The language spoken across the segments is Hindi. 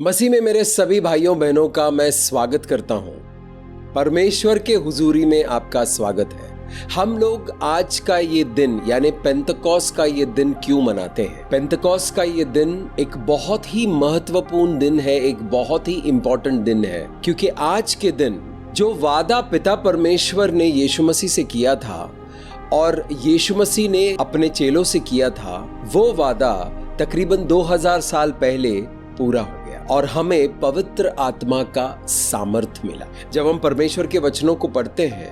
मसीह में मेरे सभी भाइयों बहनों का मैं स्वागत करता हूं। परमेश्वर के हुजूरी में आपका स्वागत है। हम लोग आज का ये दिन यानी पेंतकोस का ये दिन क्यों मनाते हैं? पेंतकोस का ये दिन एक बहुत ही महत्वपूर्ण दिन है, एक बहुत ही इंपॉर्टेंट दिन है, क्योंकि आज के दिन जो वादा पिता परमेश्वर ने यीशु मसीह से किया था और यीशु मसीह ने अपने चेलों से किया था, वो वादा तकरीबन 2000 साल पहले पूरा हो गया और हमें पवित्र आत्मा का सामर्थ्य मिला। जब हम परमेश्वर के वचनों को पढ़ते हैं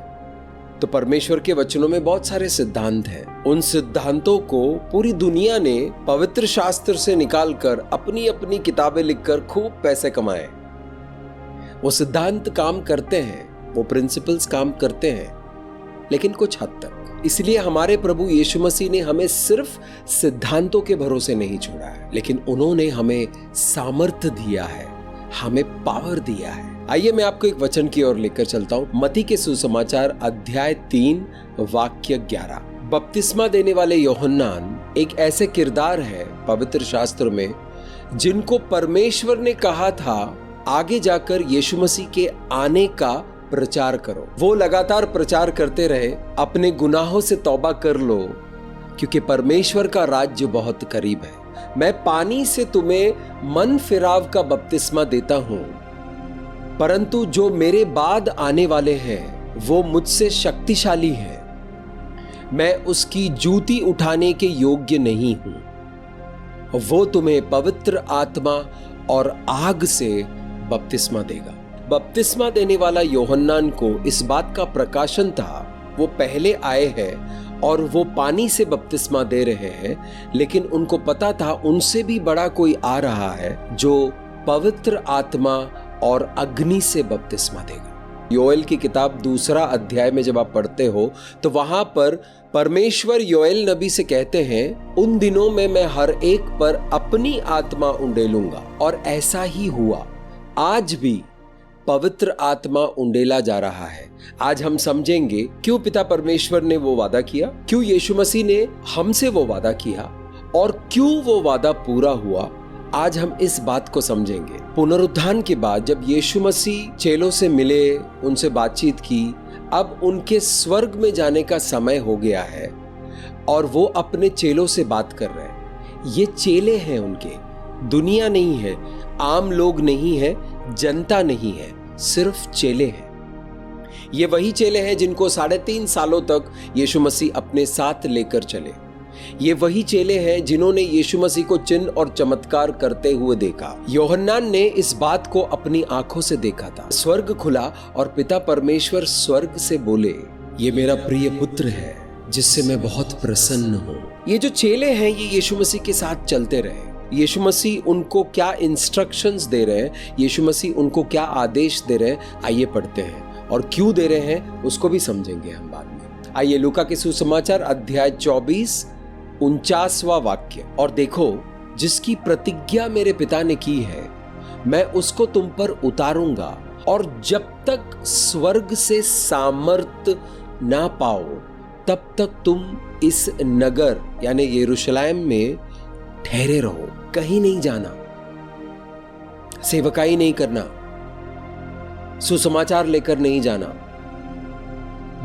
तो परमेश्वर के वचनों में बहुत सारे सिद्धांत हैं। उन सिद्धांतों को पूरी दुनिया ने पवित्र शास्त्र से निकालकर अपनी अपनी किताबें लिखकर खूब पैसे कमाए। वो सिद्धांत काम करते हैं, वो प्रिंसिपल्स काम करते हैं, लेकिन कुछ हद तक। इसलिए हमारे प्रभु यीशु मसीह ने हमें सिर्फ सिद्धांतों के भरोसे नहीं छोड़ा है, लेकिन उन्होंने हमें सामर्थ्य दिया है, हमें पावर दिया है। आइए मैं आपको एक वचन की ओर लेकर चलता हूं। मत्ती के सुसमाचार अध्याय 3 वाक्य 11। बपतिस्मा देने वाले यूहन्नान एक ऐसे किरदार है पवित्र शास्त्र में जिनको परमेश्वर ने कहा था आगे जाकर यीशु मसीह के आने का प्रचार करो। वो लगातार प्रचार करते रहे, अपने गुनाहों से तौबा कर लो क्योंकि परमेश्वर का राज्य बहुत करीब है। मैं पानी से तुम्हें मन फिराव का बपतिस्मा देता हूं, परंतु जो मेरे बाद आने वाले हैं वो मुझसे शक्तिशाली हैं। मैं उसकी जूती उठाने के योग्य नहीं हूं। वो तुम्हें पवित्र आत्मा और आग से बपतिस्मा देगा। बपतिस्मा देने वाला यूहन्नान को इस बात का प्रकाशन था, वो पहले आए हैं और वो पानी से बपतिस्मा दे रहे हैं, लेकिन उनको पता था उनसे भी बड़ा कोई आ रहा है जो पवित्र आत्मा और अग्नि से बपतिस्मा देगा। योएल की किताब 2 अध्याय में जब आप पढ़ते हो तो वहां पर परमेश्वर योएल नबी से कहते हैं, उन दिनों में मैं हर एक पर अपनी आत्मा उंडेलूंगा। और ऐसा ही हुआ। आज भी पवित्र आत्मा उंडेला जा रहा है। आज हम समझेंगे क्यों पिता परमेश्वर ने वो वादा किया, क्यों यीशु मसीह ने हमसे वो वादा किया और क्यों वो वादा पूरा हुआ। आज हम इस बात को समझेंगे। पुनरुत्थान के बाद जब यीशु मसीह चेलों से मिले, उनसे बातचीत की, अब उनके स्वर्ग में जाने का समय हो गया है और वो अपने चेलों से बात कर रहे हैं। ये चेले हैं उनके, दुनिया नहीं है, आम लोग नहीं है, जनता नहीं है, सिर्फ चेले हैं। ये वही चेले हैं जिनको 3.5 सालों तक यीशु मसीह अपने साथ लेकर चले। ये वही चेले हैं जिन्होंने यीशु मसीह को चिन्ह और चमत्कार करते हुए देखा। यूहन्नान ने इस बात को अपनी आंखों से देखा था। स्वर्ग खुला और पिता परमेश्वर स्वर्ग से बोले, ये मेरा प्रिय पुत्र है जिससे मैं बहुत प्रसन्न हूं। ये जो चेले हैं ये यीशु मसीह के साथ चलते रहे। यीशु मसीह उनको क्या इंस्ट्रक्शंस दे रहे हैं, यीशु मसीह उनको क्या आदेश दे रहे हैं, आइए पढ़ते हैं। और क्यों दे रहे हैं उसको भी समझेंगे हम बाद में। आइए लूका के सुसमाचार अध्याय 24 49वां वाक्य। और देखो, जिसकी प्रतिज्ञा मेरे पिता ने की है मैं उसको तुम पर उतारूंगा, और जब तक स्वर्ग से सामर्थ ना पाओ तब तक तुम इस नगर यानी यरूशलेम में ठहरे रहो, कहीं नहीं जाना, सेवकाई नहीं करना, सुसमाचार लेकर नहीं जाना,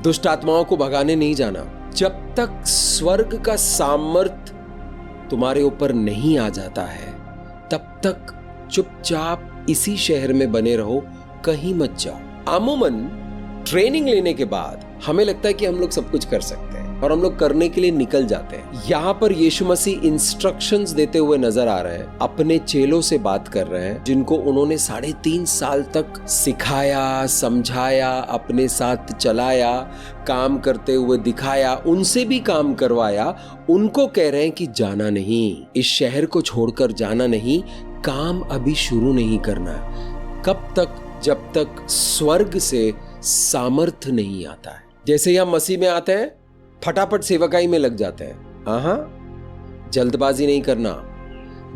दुष्ट आत्माओं को भगाने नहीं जाना। जब तक स्वर्ग का सामर्थ तुम्हारे ऊपर नहीं आ जाता है तब तक चुपचाप इसी शहर में बने रहो, कहीं मत जाओ। अमूमन ट्रेनिंग लेने के बाद हमें लगता है कि हम लोग सब कुछ कर सकते हैं और हम लोग करने के लिए निकल जाते हैं। यहाँ पर यीशु मसीह इंस्ट्रक्शंस देते हुए नजर आ रहे हैं, अपने चेलों से बात कर रहे हैं जिनको उन्होंने 3.5 साल तक सिखाया, समझाया, अपने साथ चलाया, काम करते हुए दिखाया, उनसे भी काम करवाया। उनको कह रहे हैं कि जाना नहीं, इस शहर को छोड़कर जाना नहीं, काम अभी शुरू नहीं करना। कब तक? जब तक स्वर्ग से सामर्थ्य नहीं आता है। जैसे ही हम मसीह में आते हैं फटाफट सेवकाई में लग जाते हैं। जल्दबाजी नहीं करना।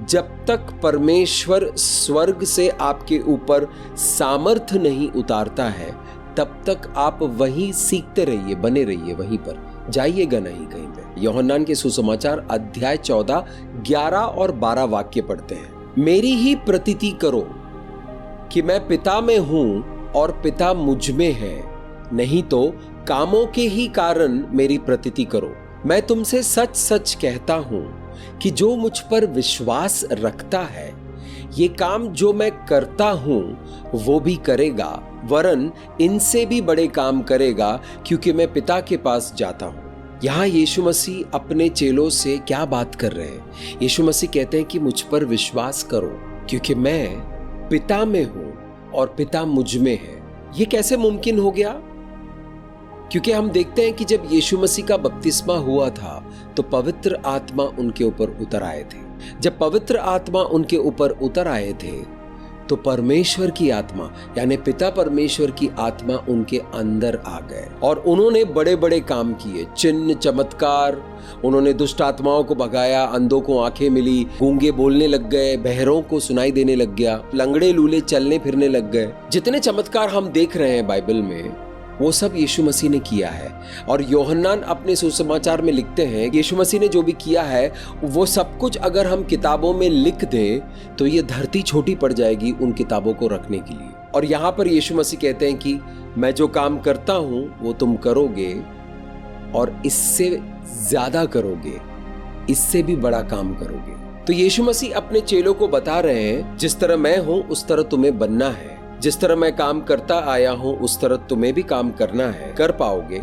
जब तक परमेश्वर स्वर्ग से आपके ऊपर सामर्थ्य नहीं उतारता है तब तक आप वहीं सीखते रहिए, बने रहिए, वहीं पर जाइएगा नहीं कहीं पे। यूहन्नान के सुसमाचार अध्याय 14 11 और 12 वाक्य पढ़ते हैं। मेरी ही प्रतीति करो कि मैं पिता में हूं और पिता मुझ में है, नहीं तो कामों के ही कारण मेरी प्रतीति करो। मैं तुमसे सच सच कहता हूं कि जो मुझ पर विश्वास रखता है, ये काम जो मैं करता हूं वो भी करेगा, वरन इनसे भी बड़े काम करेगा, क्योंकि मैं पिता के पास जाता हूं। यहां यीशु मसीह अपने चेलों से क्या बात कर रहे हैं? यीशु मसीह कहते हैं कि मुझ पर विश्वास करो, क्योंकि मैं पिता में हूं और पिता मुझ में है। ये कैसे मुमकिन हो गया? क्योंकि हम देखते हैं कि जब यीशु मसीह का बपतिस्मा हुआ था तो पवित्र आत्मा उनके ऊपर उतर आए थे। जब पवित्र आत्मा उनके ऊपर उतर आए थे तो परमेश्वर की आत्मा यानी पिता परमेश्वर की आत्मा उनके अंदर आ गए और उन्होंने बड़े बड़े काम किए, चिन्ह चमत्कार। उन्होंने दुष्ट आत्माओं को भगाया, अंधों को आंखें मिली, गूंगे बोलने लग गए, बहरों को सुनाई देने लग गया, लंगड़े लूले चलने फिरने लग गए। जितने चमत्कार हम देख रहे हैं बाइबल में, वो सब यीशु मसीह ने किया है। और यूहन्ना अपने सुसमाचार में लिखते हैं यीशु मसीह ने जो भी किया है वो सब कुछ अगर हम किताबों में लिख दें तो ये धरती छोटी पड़ जाएगी उन किताबों को रखने के लिए। और यहाँ पर यीशु मसीह कहते हैं कि मैं जो काम करता हूं वो तुम करोगे और इससे ज्यादा करोगे, इससे भी बड़ा काम करोगे। तो यीशु मसीह अपने चेलों को बता रहे हैं जिस तरह मैं हूं उस तरह तुम्हें बनना है, जिस तरह मैं काम करता आया हूं उस तरह तुम्हें भी काम करना है, कर पाओगे,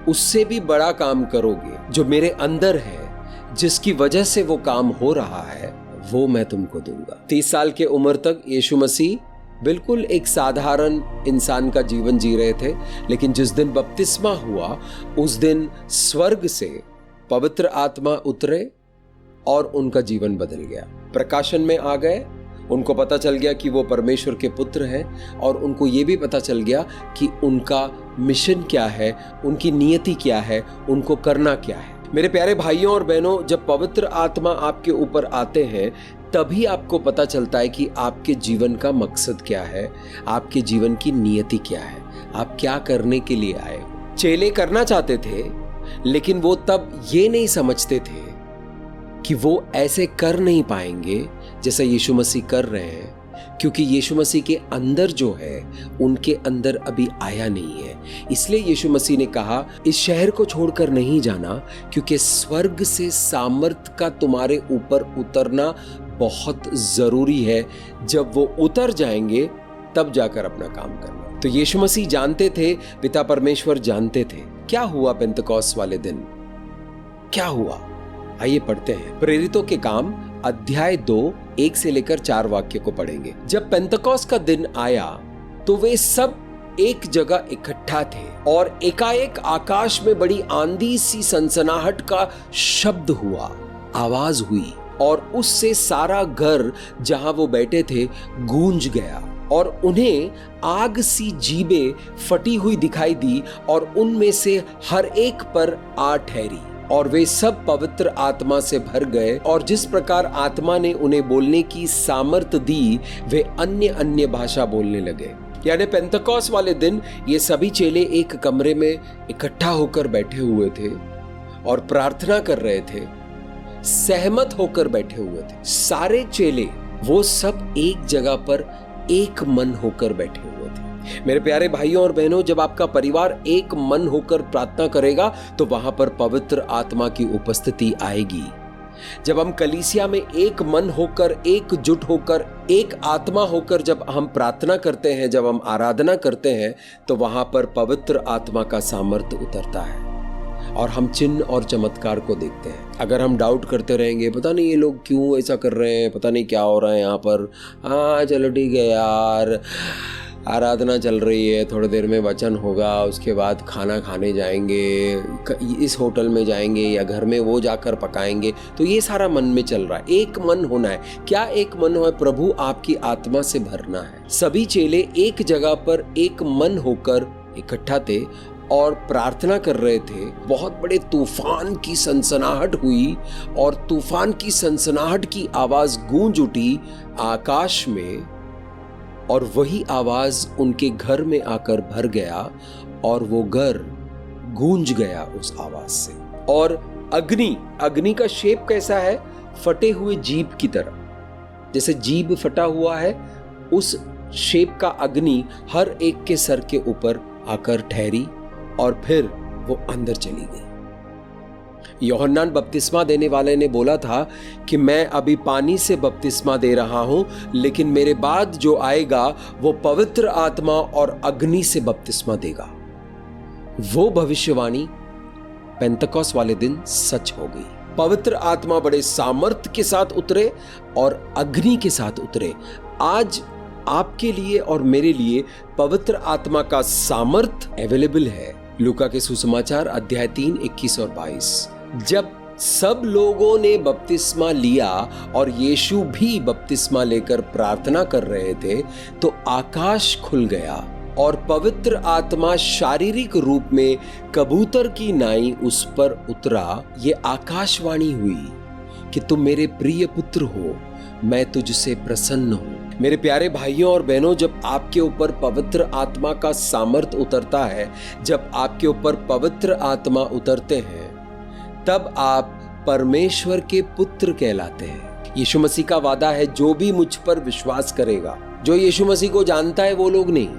उससे भी बड़ा काम करोगे। जो मेरे अंदर है, जिसकी वजह से वो काम हो रहा है, वो मैं तुमको दूंगा। 30 साल के उम्र तक यीशु मसीह बिल्कुल एक साधारण इंसान का जीवन जी रहे थे, लेकिन जिस दिन बपतिस्मा हुआ उस दिन स्वर्ग से पवित्र आत्मा उतरे और उनका जीवन बदल गया। प्रकाशन में आ गए, उनको पता चल गया कि वो परमेश्वर के पुत्र हैं और उनको ये भी पता चल गया कि उनका मिशन क्या है, उनकी नियति क्या है, उनको करना क्या है। मेरे प्यारे भाइयों और बहनों, जब पवित्र आत्मा आपके ऊपर आते हैं तभी आपको पता चलता है कि आपके जीवन का मकसद क्या है, आपके जीवन की नियति क्या है, आप क्या करने के लिए आए हो। चेले करना चाहते थे लेकिन वो तब ये नहीं समझते थे कि वो ऐसे कर नहीं पाएंगे जैसा यीशु मसीह कर रहे हैं, क्योंकि यीशु मसीह के अंदर जो है उनके अंदर अभी आया नहीं है। इसलिए यीशु मसीह ने कहा इस शहर को छोड़कर नहीं जाना, क्योंकि स्वर्ग से सामर्थ का तुम्हारे ऊपर उतरना बहुत जरूरी है। जब वो उतर जाएंगे तब जाकर अपना काम करना। तो यीशु मसीह जानते थे, पिता परमेश्वर जानते थे। क्या हुआ पेंतकोस्त वाले दिन? क्या हुआ? आइए पढ़ते हैं। प्रेरितों के काम अध्याय 2 1 से लेकर 4 वाक्य को पढ़ेंगे। जब पेंतकोस्त का दिन आया तो वे सब एक जगह इकट्ठा थे और एकाएक आकाश में बड़ी आंधी सी सनसनाहट का शब्द हुआ, आवाज हुई और उससे सारा घर जहां वो बैठे थे गूंज गया और उन्हें आग सी जीभें फटी हुई दिखाई दी और उनमें से हर एक पर आ ठहरी और वे सब पवित्र आत्मा से भर गए और जिस प्रकार आत्मा ने उन्हें बोलने की सामर्थ दी वे अन्य अन्य भाषा बोलने लगे। यानी पेंतकोस्त वाले दिन ये सभी चेले एक कमरे में इकट्ठा होकर बैठे हुए थे और प्रार्थना कर रहे थे, सहमत होकर बैठे हुए थे। सारे चेले वो सब एक जगह पर एक मन होकर बैठे हुए थे। मेरे प्यारे भाइयों और बहनों, जब आपका परिवार एक मन होकर प्रार्थना करेगा तो वहां पर पवित्र आत्मा की उपस्थिति आएगी। जब हम कलीसिया में एक मन होकर, एकजुट होकर, एक आत्मा होकर जब हम प्रार्थना करते हैं, जब हम आराधना करते हैं, तो वहां पर पवित्र आत्मा का सामर्थ्य उतरता है और हम चिन्ह और चमत्कार को देखते हैं। अगर हम डाउट करते रहेंगे, पता नहीं ये लोग क्यों ऐसा कर रहे हैं, पता नहीं क्या हो रहा है यहाँ पर, हाँ चलो ठीक है यार, आराधना चल रही है, थोड़ी देर में वचन होगा, उसके बाद खाना खाने जाएंगे, इस होटल में जाएंगे या घर में वो जाकर पकाएंगे, तो ये सारा मन में चल रहा है। एक मन होना है। क्या एक मन हो? प्रभु आपकी आत्मा से भरना है। सभी चेले एक जगह पर एक मन होकर इकट्ठा थे और प्रार्थना कर रहे थे। बहुत बड़े तूफान की सनसनाहट हुई और तूफान की सनसनाहट की आवाज गूंज उठी आकाश में और वही आवाज उनके घर में आकर भर गया और वो घर गूंज गया उस आवाज से। और अग्नि का शेप कैसा है? फटे हुए जीभ की तरह। जैसे जीभ फटा हुआ है, उस शेप का अग्नि हर एक के सर के ऊपर आकर ठहरी और फिर वो अंदर चली गई। यूहन्ना बपतिस्मा देने वाले ने बोला था कि मैं अभी पानी से बपतिस्मा दे रहा हूं, लेकिन मेरे बाद जो आएगा वो पवित्र आत्मा और अग्नि से बपतिस्मा देगा। वो भविष्यवाणी पेंतकोस वाले दिन सच हो गई। पवित्र आत्मा बड़े सामर्थ्य के साथ उतरे और अग्नि के साथ उतरे। आज आपके लिए और मेरे लिए पवित्र आत्मा का सामर्थ्य अवेलेबल है। लूका के सुसमाचार अध्याय 3, 21 और 22। जब सब लोगों ने बपतिस्मा लिया और यीशु भी बपतिस्मा लेकर प्रार्थना कर रहे थे, तो आकाश खुल गया और पवित्र आत्मा शारीरिक रूप में कबूतर की नाई उस पर उतरा। ये आकाशवाणी हुई कि तुम मेरे प्रिय पुत्र हो, मैं तुझसे प्रसन्न हूं। मेरे प्यारे भाइयों और बहनों, जब आपके ऊपर पवित्र आत्मा का सामर्थ्य उतरता है, जब आपके ऊपर पवित्र आत्मा उतरते हैं, तब आप परमेश्वर के पुत्र कहलाते हैं। यीशु मसीह का वादा है, जो भी मुझ पर विश्वास करेगा, जो यीशु मसीह को जानता है वो लोग नहीं,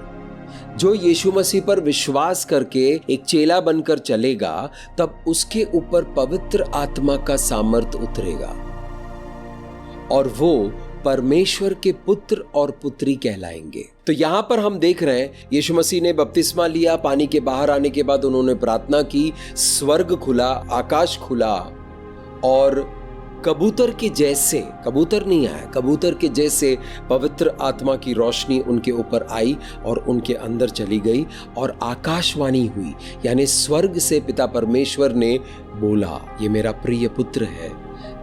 जो यीशु मसीह पर विश्वास करके एक चेला बनकर चलेगा, तब उसके ऊपर पवित्र आत्मा का सामर्थ्य उतरेगा और वो परमेश्वर के पुत्र और पुत्री कहलाएंगे। तो यहां पर हम देख रहे हैं, यीशु मसीह ने बपतिस्मा लिया, पानी के बाहर आने के बाद उन्होंने प्रार्थना की, स्वर्ग खुला, आकाश खुला और कबूतर के जैसे, कबूतर नहीं आया, कबूतर के जैसे पवित्र आत्मा की रोशनी उनके ऊपर आई और उनके अंदर चली गई और आकाशवाणी हुई, यानी स्वर्ग से पिता परमेश्वर ने बोला, ये मेरा प्रिय पुत्र है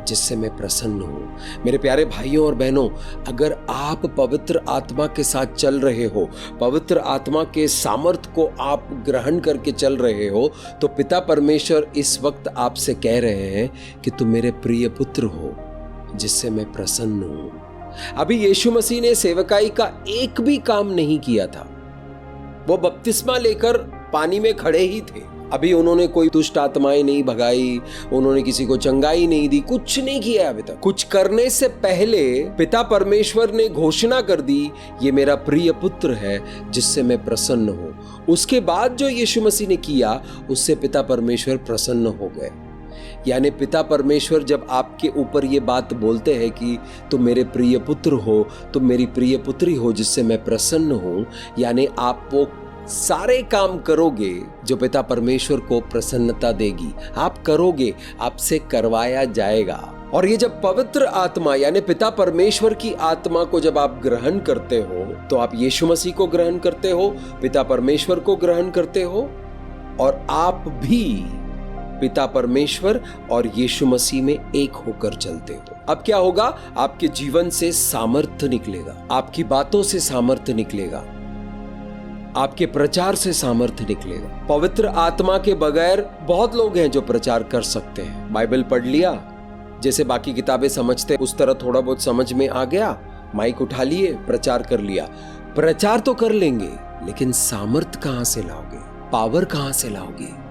जिससे मैं प्रसन्न हूं। मेरे प्यारे भाइयों और बहनों, अगर आप पवित्र आत्मा के साथ चल रहे हो, पवित्र आत्मा के सामर्थ्य को आप ग्रहण करके चल रहे हो, तो पिता परमेश्वर इस वक्त आपसे कह रहे हैं कि तुम मेरे प्रिय पुत्र हो जिससे मैं प्रसन्न हूं। अभी यीशु मसीह ने सेवकाई का एक भी काम नहीं किया था। वो बपतिस्मा लेकर पानी में खड़े ही थे। अभी उन्होंने कोई दुष्ट आत्माएं नहीं भगाई, उन्होंने किसी को चंगाई नहीं दी, कुछ नहीं किया अभी तक। कुछ करने से पहले पिता परमेश्वर ने घोषणा कर दी, ये मेरा प्रिय पुत्र है जिससे मैं प्रसन्न हूं। उसके बाद जो यीशु मसीह ने किया, उससे पिता परमेश्वर प्रसन्न हो गए। यानी पिता परमेश्वर जब आपके ऊपर ये बात बोलते हैं कि तुम मेरे प्रिय पुत्र हो, तुम मेरी प्रिय पुत्री हो जिससे मैं प्रसन्न हूं, यानी आप वो सारे काम करोगे जो पिता परमेश्वर को प्रसन्नता देगी। आप करोगे, आपसे करवाया जाएगा। और ये जब पवित्र आत्मा यानी पिता परमेश्वर की आत्मा को जब आप ग्रहण करते हो, तो आप यीशु मसीह को ग्रहण करते हो, पिता परमेश्वर को ग्रहण करते हो और आप भी पिता परमेश्वर और यीशु मसीह में एक होकर चलते हो। अब क्या होगा? आपके जीवन से सामर्थ्य निकलेगा, आपकी बातों से सामर्थ्य निकलेगा, आपके प्रचार से सामर्थ्य निकलेगा। पवित्र आत्मा के बगैर बहुत लोग हैं जो प्रचार कर सकते हैं। बाइबल पढ़ लिया, जैसे बाकी किताबें समझते उस तरह थोड़ा बहुत समझ में आ गया, माइक उठा लिए, प्रचार कर लिया। प्रचार तो कर लेंगे, लेकिन सामर्थ्य कहां से लाओगे? पावर कहां से लाओगे?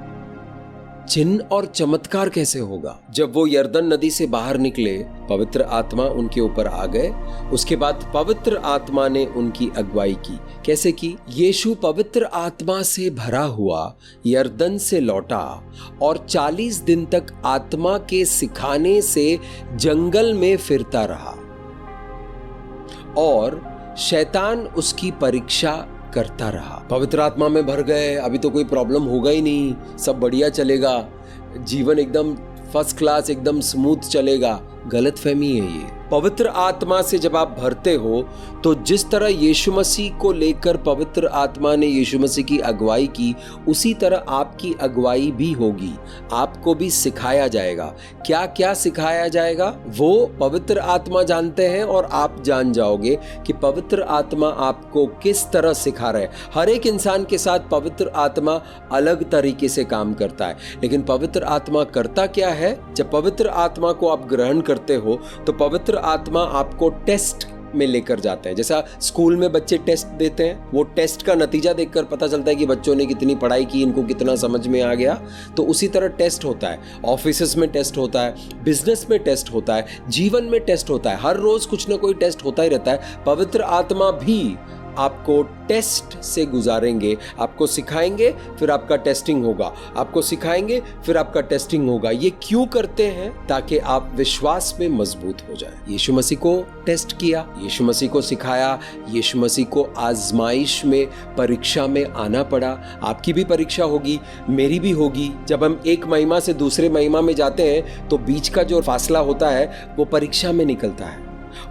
चिन्ह और चमत्कार कैसे होगा? जब वो यरदन नदी से बाहर निकले, पवित्र आत्मा उनके ऊपर आ गए। उसके बाद पवित्र आत्मा ने उनकी अगुवाई की। कैसे की? यीशु पवित्र आत्मा से भरा हुआ यरदन से लौटा और 40 दिन तक आत्मा के सिखाने से जंगल में फिरता रहा और शैतान उसकी परीक्षा करता रहा। पवित्र आत्मा में भर गए, अभी तो कोई प्रॉब्लम होगा ही नहीं, सब बढ़िया चलेगा, जीवन एकदम फर्स्ट क्लास, एकदम स्मूथ चलेगा। गलत फहमी है ये। पवित्र आत्मा से जब आप भरते हो, तो जिस तरह यीशु मसीह को लेकर पवित्र आत्मा ने यीशु मसीह की अगुवाई की, उसी तरह आपकी अगुवाई भी होगी। आपको भी सिखाया जाएगा। क्या क्या सिखाया जाएगा वो पवित्र आत्मा जानते हैं और आप जान जाओगे कि पवित्र आत्मा आपको किस तरह सिखा रहे हैं। हर एक इंसान के साथ पवित्र आत्मा अलग तरीके से काम करता है, लेकिन पवित्र आत्मा करता क्या है? जब पवित्र आत्मा को आप ग्रहण करते हो, तो पवित्र आत्मा आपको टेस्ट में लेकर जाते हैं। जैसा स्कूल में बच्चे टेस्ट देते हैं, वो टेस्ट का नतीजा देखकर पता चलता है कि बच्चों ने कितनी पढ़ाई की, इनको कितना समझ में आ गया। तो उसी तरह टेस्ट होता है, ऑफिसेस में टेस्ट होता है, बिजनेस में टेस्ट होता है, जीवन में टेस्ट होता है। हर रोज कुछ ना कोई टेस्ट होता ही रहता है। पवित्र आत्मा भी आपको टेस्ट से गुजारेंगे। आपको सिखाएंगे, फिर आपका टेस्टिंग होगा, आपको सिखाएंगे, फिर आपका टेस्टिंग होगा। ये क्यों करते हैं? ताकि आप विश्वास में मजबूत हो जाए। यीशु मसीह को टेस्ट किया, यीशु मसीह को सिखाया, यीशु मसीह को आजमाइश में, परीक्षा में आना पड़ा। आपकी भी परीक्षा होगी, मेरी भी होगी। जब हम एक महिमा से दूसरे महिमा में जाते हैं तो बीच का जो फासला होता है वो परीक्षा में निकलता है।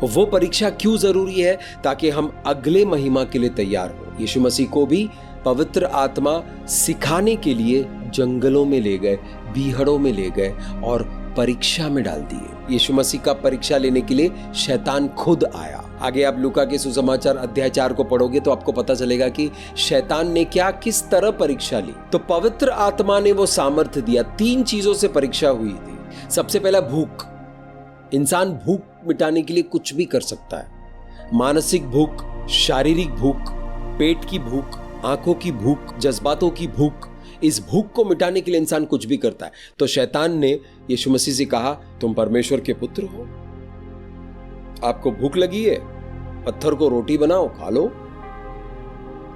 वो परीक्षा क्यों जरूरी है? ताकि हम अगले महिमा के लिए तैयार हो। यीशु मसीह को भी पवित्र आत्मा सिखाने के लिए जंगलों में ले गए, बीहड़ों में ले गए और परीक्षा में डाल दिए। यीशु मसीह का परीक्षा लेने के लिए शैतान खुद आया। आगे आप लूका के सुसमाचार अध्याय 4 को पढ़ोगे तो आपको पता चलेगा कि शैतान ने किस तरह परीक्षा ली। तो पवित्र आत्मा ने वो सामर्थ्य दिया। 3 चीजों से परीक्षा हुई थी। सबसे पहला भूख। इंसान भूख मिटाने के लिए कुछ भी कर सकता है। मानसिक भूख, शारीरिक भूख, पेट की भूख, आंखों की भूख, जज्बातों की भूख। इस भूख को मिटाने के लिए इंसान कुछ भी करता है। तो शैतान ने यीशु मसीह से कहा, तुम परमेश्वर के पुत्र हो, आपको भूख लगी है, पत्थर को रोटी बनाओ, खा लो।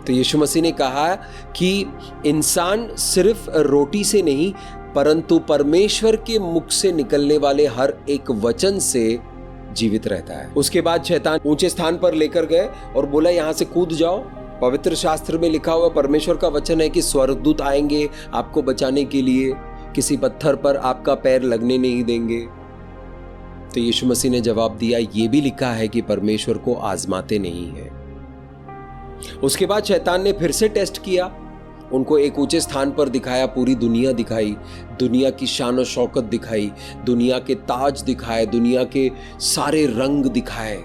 तो यीशु मसीह ने कहा कि इंसान सिर्फ रोटी से नहीं परंतु परमेश्वर के मुख से निकलने वाले हर एक वचन से जीवित रहता है। उसके बाद शैतान ऊंचे स्थान पर लेकर गए और बोला, यहां से कूद जाओ। पवित्र शास्त्र में लिखा हुआ परमेश्वर का वचन है कि स्वर्गदूत आएंगे आपको बचाने के लिए, किसी पत्थर पर आपका पैर लगने नहीं देंगे। तो यीशु मसीह ने जवाब दिया, ये भी लिखा है कि परमेश्वर को आजमाते नहीं है। उसके बाद शैतान ने फिर से टेस्ट किया। उनको एक ऊंचे स्थान पर दिखाया, पूरी दुनिया दिखाई, दुनिया की शान और शौकत दिखाई, दुनिया के ताज दिखाए, दुनिया के सारे रंग दिखाए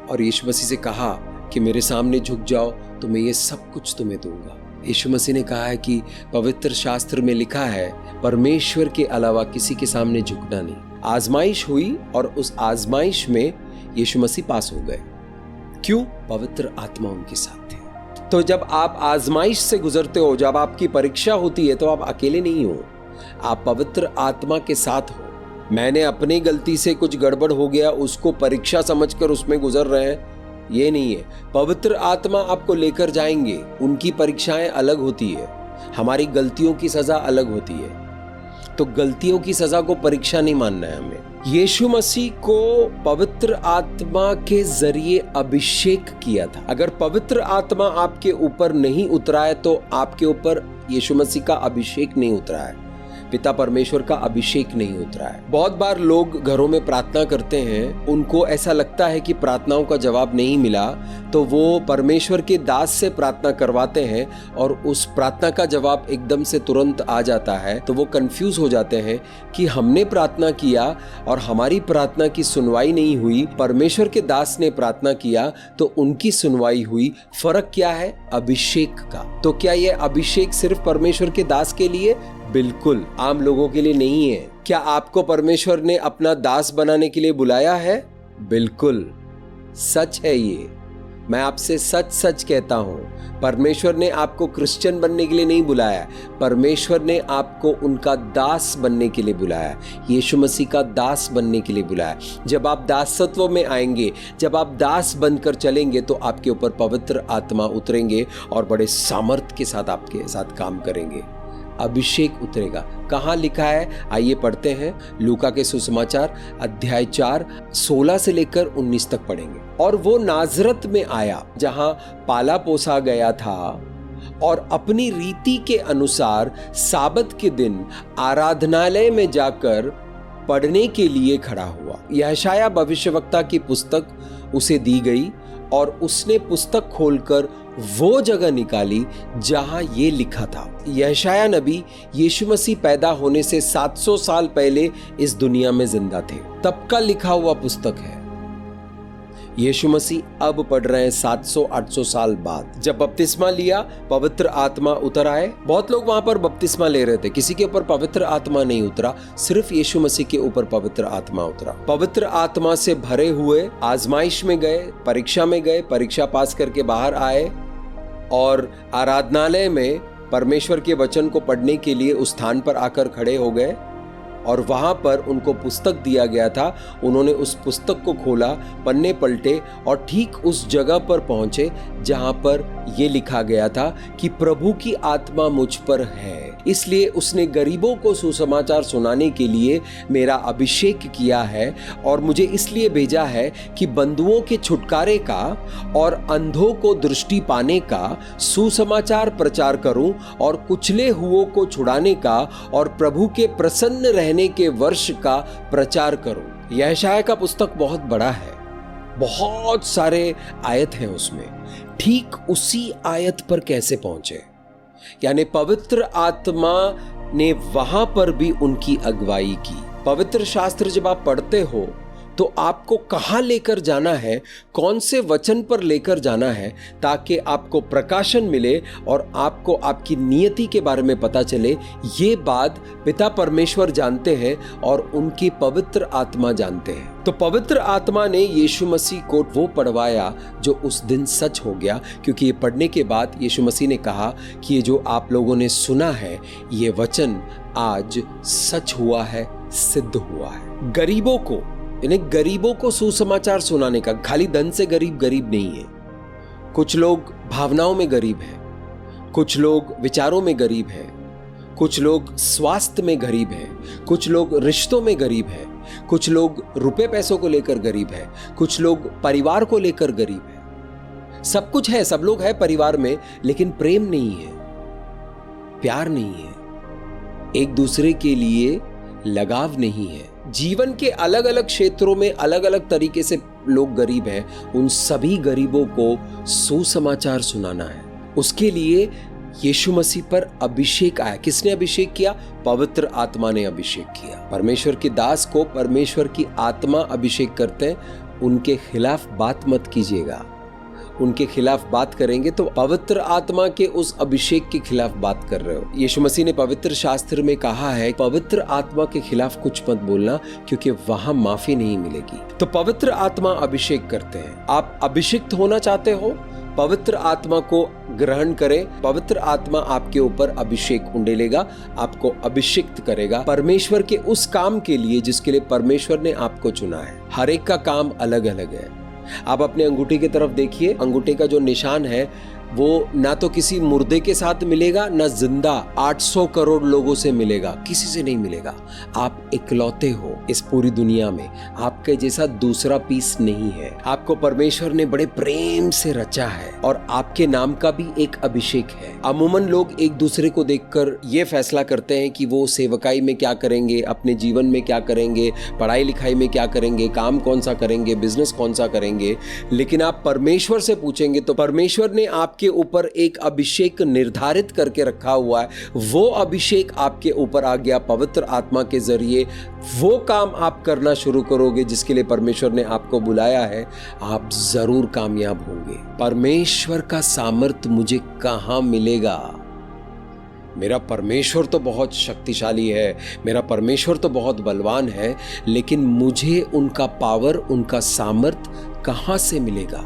और यीशु मसीह से कहा कि मेरे सामने झुक जाओ तो मैं ये सब कुछ तुम्हें दूंगा। यीशु मसीह ने कहा है कि पवित्र शास्त्र में लिखा है परमेश्वर के अलावा किसी के सामने झुकना नहीं। आजमाइश हुई और उस आजमाइश में यीशु मसीह पास हो गए। क्यों? पवित्र आत्मा उनके साथ थे। तो जब आप आजमाइश से गुजरते हो, जब आपकी परीक्षा होती है तो आप अकेले नहीं हो, आप पवित्र आत्मा के साथ हो। मैंने अपनी गलती से कुछ गड़बड़ हो गया उसको परीक्षा समझकर उसमें गुजर रहे हैं, ये नहीं है। पवित्र आत्मा आपको लेकर जाएंगे। उनकी परीक्षाएं अलग होती है, हमारी गलतियों की सजा अलग होती है। तो गलतियों की सजा को परीक्षा नहीं मानना है हमें। यीशु मसीह को पवित्र आत्मा के जरिए अभिषेक किया था। अगर पवित्र आत्मा आपके ऊपर नहीं उतरा है तो आपके ऊपर यीशु मसीह का अभिषेक नहीं उतरा है, पिता परमेश्वर का अभिषेक नहीं उतरा है। बहुत बार लोग घरों में प्रार्थना करते हैं, उनको ऐसा लगता है कि प्रार्थनाओं का जवाब नहीं मिला तो वो परमेश्वर के दास से प्रार्थना करवाते हैं और उस प्रार्थना का जवाब एकदम से तुरंत आ जाता है। तो वो कंफ्यूज हो जाते हैं कि हमने प्रार्थना किया और हमारी प्रार्थना की सुनवाई नहीं हुई, परमेश्वर के दास ने प्रार्थना किया तो उनकी सुनवाई हुई। फर्क क्या है? अभिषेक का। तो क्या ये अभिषेक सिर्फ परमेश्वर के दास के लिए? बिल्कुल, आम लोगों के लिए नहीं है। क्या आपको परमेश्वर ने अपना दास बनाने के लिए बुलाया है? बिल्कुल, सच है ये। मैं आपसे सच सच कहता हूं, परमेश्वर ने आपको क्रिश्चियन बनने के लिए नहीं बुलाया, परमेश्वर ने आपको उनका दास बनने के लिए बुलाया, यीशु मसीह का दास बनने के लिए बुलाया। जब आप दासत्व में आएंगे, जब आप दास बनकर चलेंगे तो आपके ऊपर पवित्र आत्मा उतरेंगे और बड़े सामर्थ्य के साथ आपके साथ काम करेंगे। अभिषेक उतरेगा। कहाँ लिखा है? आइए पढ़ते हैं। लूका के सुसमाचार अध्याय 4 16 से लेकर 19 तक पढ़ेंगे। और वो नाजरत में आया जहां पाला पोसा गया था और अपनी रीति के अनुसार साबत के दिन आराधनालय में जाकर पढ़ने के लिए खड़ा हुआ। यशायाह भविष्यवक्ता की पुस्तक उसे दी गई और उसने पुस्तक खोलकर वो जगह निकाली जहां ये लिखा था। यशायाह नबी यीशु मसीह पैदा होने से 700 साल पहले इस दुनिया में जिंदा थे, तब का लिखा हुआ पुस्तक है। यीशु मसीह अब पढ़ रहे हैं 700-800 साल बाद। जब बपतिस्मा लिया, पवित्र आत्मा उतर आए। बहुत लोग वहां पर बपतिस्मा ले रहे थे, किसी के ऊपर पवित्र आत्मा नहीं उतरा, सिर्फ यीशु मसीह के ऊपर पवित्र आत्मा उतरा। पवित्र आत्मा से भरे हुए आजमाइश में गए, परीक्षा में गए, परीक्षा पास करके बाहर आए और आराधनालय में परमेश्वर के वचन को पढ़ने के लिए उस स्थान पर आकर खड़े हो गए और वहां पर उनको पुस्तक दिया गया था। उन्होंने उस पुस्तक को खोला, पन्ने पलटे और ठीक उस जगह पर पहुंचे जहां पर यह लिखा गया था कि प्रभु की आत्मा मुझ पर है, इसलिए उसने गरीबों को सुसमाचार सुनाने के लिए मेरा अभिषेक किया है और मुझे इसलिए भेजा है कि बंधुओं के छुटकारे का और अंधों को दृष्टि पाने का सुसमाचार प्रचार करूं और कुचले हुओं को छुड़ाने का और प्रभु के प्रसन्न रहने के वर्ष का प्रचार करूं। यशायाह का पुस्तक बहुत बड़ा है, बहुत सारे आयत हैं उसमें। ठीक उसी आयत पर कैसे पहुंचे, यानी पवित्र आत्मा ने वहां पर भी उनकी अगुवाई की। पवित्र शास्त्र जब आप पढ़ते हो तो आपको कहां लेकर जाना है, कौन से वचन पर लेकर जाना है, ताकि आपको प्रकाशन मिले और आपको आपकी नियति के बारे में पता चले। ये बात पिता परमेश्वर जानते हैं और उनकी पवित्र आत्मा जानते हैं। तो पवित्र आत्मा ने यीशु मसीह को वो पढ़वाया जो उस दिन सच हो गया, क्योंकि ये पढ़ने के बाद यीशु मसीह ने कहा कि ये जो आप लोगों ने सुना है ये वचन आज सच हुआ है, सिद्ध हुआ है। गरीबों को, इन्हें गरीबों को सुसमाचार सुनाने का, खाली धन से गरीब गरीब नहीं है। कुछ लोग भावनाओं में गरीब हैं, कुछ लोग विचारों में गरीब हैं, कुछ लोग स्वास्थ्य में गरीब हैं, कुछ लोग रिश्तों में गरीब हैं, कुछ लोग रुपए पैसों को लेकर गरीब हैं, कुछ लोग परिवार को लेकर गरीब हैं। सब कुछ है, सब लोग हैं परिवार में, लेकिन प्रेम नहीं है, प्यार नहीं है, एक दूसरे के लिए लगाव नहीं है। जीवन के अलग अलग क्षेत्रों में अलग अलग तरीके से लोग गरीब हैं। उन सभी गरीबों को सुसमाचार सुनाना है। उसके लिए यीशु मसीह पर अभिषेक आया। किसने अभिषेक किया? पवित्र आत्मा ने अभिषेक किया। परमेश्वर के दास को परमेश्वर की आत्मा अभिषेक करते हैं। उनके खिलाफ बात मत कीजिएगा। उनके खिलाफ बात करेंगे तो पवित्र आत्मा के उस अभिषेक के खिलाफ बात कर रहे हो। यीशु मसीह ने पवित्र शास्त्र में कहा है पवित्र आत्मा के खिलाफ कुछ मत बोलना, क्योंकि वहां माफी नहीं मिलेगी। तो पवित्र आत्मा अभिषेक करते हैं। आप अभिषिक्त होना चाहते हो, पवित्र आत्मा को ग्रहण करें। पवित्र आत्मा आपके ऊपर अभिषेक उंडेलेगा, आपको अभिषिक्त करेगा परमेश्वर के उस काम के लिए जिसके लिए परमेश्वर ने आपको चुना है। हर एक का काम अलग अलग है। आप अपने अंगूठे की तरफ देखिए, अंगूठे का जो निशान है वो ना तो किसी मुर्दे के साथ मिलेगा, ना जिंदा 800 करोड़ लोगों से मिलेगा, किसी से नहीं मिलेगा। आप इकलौते हो इस पूरी दुनिया में, आपके जैसा दूसरा पीस नहीं है। आपको परमेश्वर ने बड़े प्रेम से रचा है और आपके नाम का भी एक अभिषेक है। अमूमन लोग एक दूसरे को देखकर ये फैसला करते हैं कि वो सेवकाई में क्या करेंगे, अपने जीवन में क्या करेंगे, पढ़ाई लिखाई में क्या करेंगे, काम कौन सा करेंगे, बिजनेस कौन सा करेंगे। लेकिन आप परमेश्वर से पूछेंगे तो परमेश्वर ने आपके ऊपर एक अभिषेक निर्धारित करके रखा हुआ है। वो अभिषेक आपके ऊपर आ गया पवित्र आत्मा के जरिए। वो काम आप करना शुरू करोगे जिसके लिए परमेश्वर ने आपको बुलाया है, आप जरूर कामयाब होंगे। परमेश्वर का सामर्थ्य मुझे कहां मिलेगा? मेरा परमेश्वर तो बहुत शक्तिशाली है, मेरा परमेश्वर तो बहुत बलवान है, लेकिन मुझे उनका पावर, उनका सामर्थ्य कहां से मिलेगा?